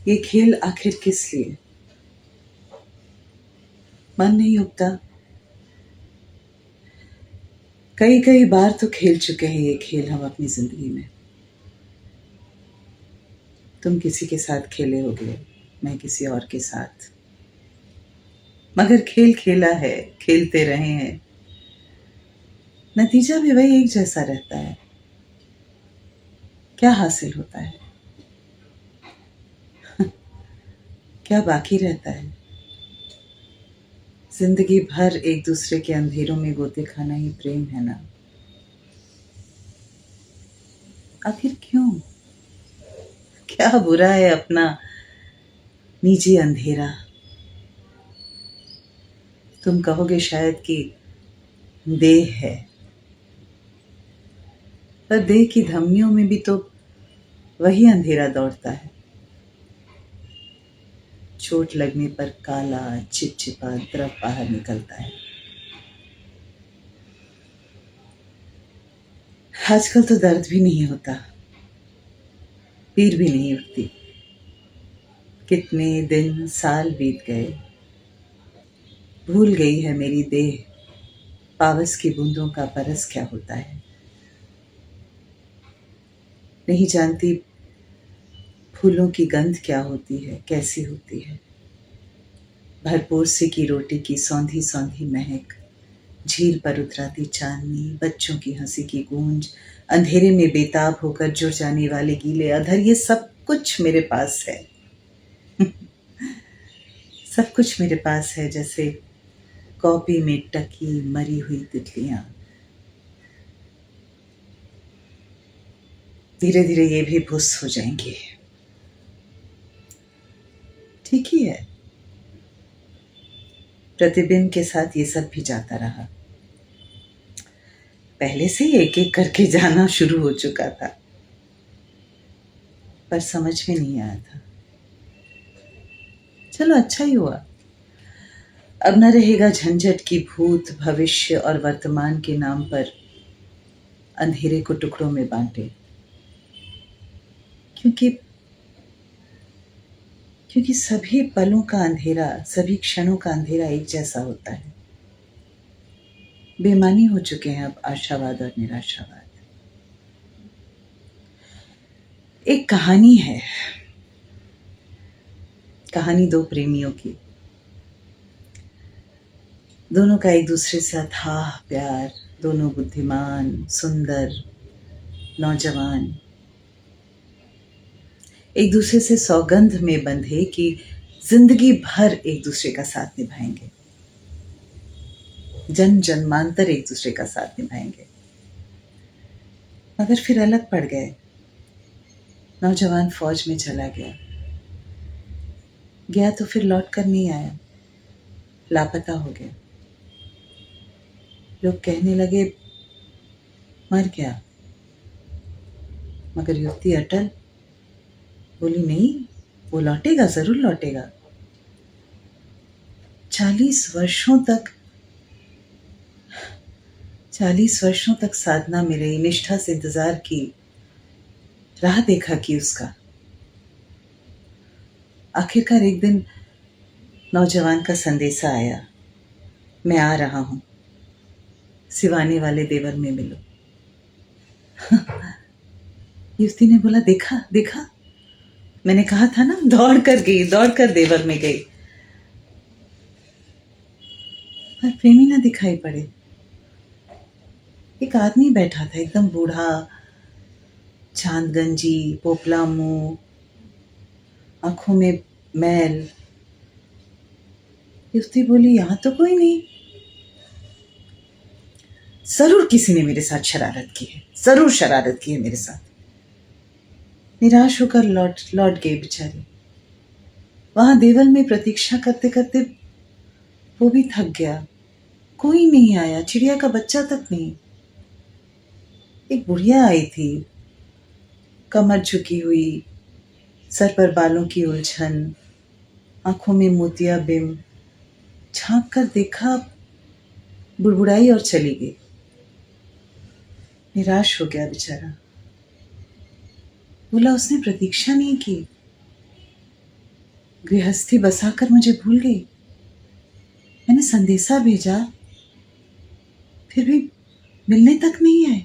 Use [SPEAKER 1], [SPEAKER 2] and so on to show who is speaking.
[SPEAKER 1] ये खेल आखिर किस लिए? मन नहीं उगता। कई कई बार तो खेल चुके हैं ये खेल हम अपनी जिंदगी में। तुम किसी के साथ खेले होगे, मैं किसी और के साथ, मगर खेल खेला है, खेलते रहे हैं। नतीजा भी वही एक जैसा रहता है। क्या हासिल होता है? क्या बाकी रहता है? जिंदगी भर एक दूसरे के अंधेरों में गोते खाना ही प्रेम है ना? आखिर क्यों? क्या बुरा है अपना निजी अंधेरा? तुम कहोगे शायद कि देह है, पर देह की धमनियों में भी तो वही अंधेरा दौड़ता है। चोट लगने पर काला चिपचिपा द्रव बाहर निकलता है। आजकल तो दर्द भी नहीं होता, पीर भी नहीं उठती। कितने दिन साल बीत गए, भूल गई है मेरी देह पावस की बूंदों का बरस क्या होता है। नहीं जानती फूलों की गंध क्या होती है, कैसी होती है। भरपूर सी की रोटी की सौंधी सौंधी महक, झील पर उतराती चांदनी, बच्चों की हंसी की गूंज, अंधेरे में बेताब होकर जुड़ जाने वाले गीले अधर, ये सब कुछ मेरे पास है। सब कुछ मेरे पास है, जैसे कॉपी में टकी मरी हुई तितलियां। धीरे धीरे ये भी भुस हो जाएंगे। ठीक ही है, प्रतिबिंब के साथ ये सब भी जाता रहा। पहले से ही एक एक करके जाना शुरू हो चुका था, पर समझ में नहीं आया था। चलो अच्छा ही हुआ, अब न रहेगा झंझट की भूत भविष्य और वर्तमान के नाम पर अंधेरे को टुकड़ों में बांटे। क्योंकि क्योंकि सभी पलों का अंधेरा, सभी क्षणों का अंधेरा एक जैसा होता है। बेमानी हो चुके हैं अब आशावाद और निराशावाद। एक कहानी है, कहानी दो प्रेमियों की। दोनों का एक दूसरे से अथाह प्यार, दोनों बुद्धिमान, सुंदर, नौजवान, एक दूसरे से सौगंध में बंधे कि जिंदगी भर एक दूसरे का साथ निभाएंगे, जन्म जन्मांतर एक दूसरे का साथ निभाएंगे। मगर फिर अलग पड़ गए। नौजवान फौज में चला गया, गया तो फिर लौट कर नहीं आया, लापता हो गया। लोग कहने लगे मर गया, मगर युवती अटल बोली नहीं, वो लौटेगा, जरूर लौटेगा। 40 वर्षों तक 40 वर्षों तक साधना में रही, निष्ठा से इंतजार की, राह देखा कि उसका। आखिरकार एक दिन नौजवान का संदेशा आया, मैं आ रहा हूं, सिवाने वाले देवर में मिलो। युवती ने बोला देखा देखा, मैंने कहा था ना। दौड़ कर गई, दौड़ कर देवर में गई, पर प्रेमी ना दिखाई पड़े। एक आदमी बैठा था, एकदम बूढ़ा, चांद गंजी, पोपला मुंह, आंखों में मैल। युवती बोली यहां तो कोई नहीं, जरूर किसी ने मेरे साथ शरारत की है, जरूर शरारत की है मेरे साथ। निराश होकर लौट गई बेचारी। वहां देवल में प्रतीक्षा करते करते वो भी थक गया, कोई नहीं आया, चिड़िया का बच्चा तक नहीं। एक बुढ़िया आई थी, कमर झुकी हुई, सर पर बालों की उलझन, आंखों में मोतिया बिंब। झांक कर देखा, बुड़बुड़ाई और चली गई। निराश हो गया बेचारा, बोला उसने प्रतीक्षा नहीं की, गृहस्थी बसाकर मुझे भूल गई। मैंने संदेशा भेजा, फिर भी मिलने तक नहीं आए।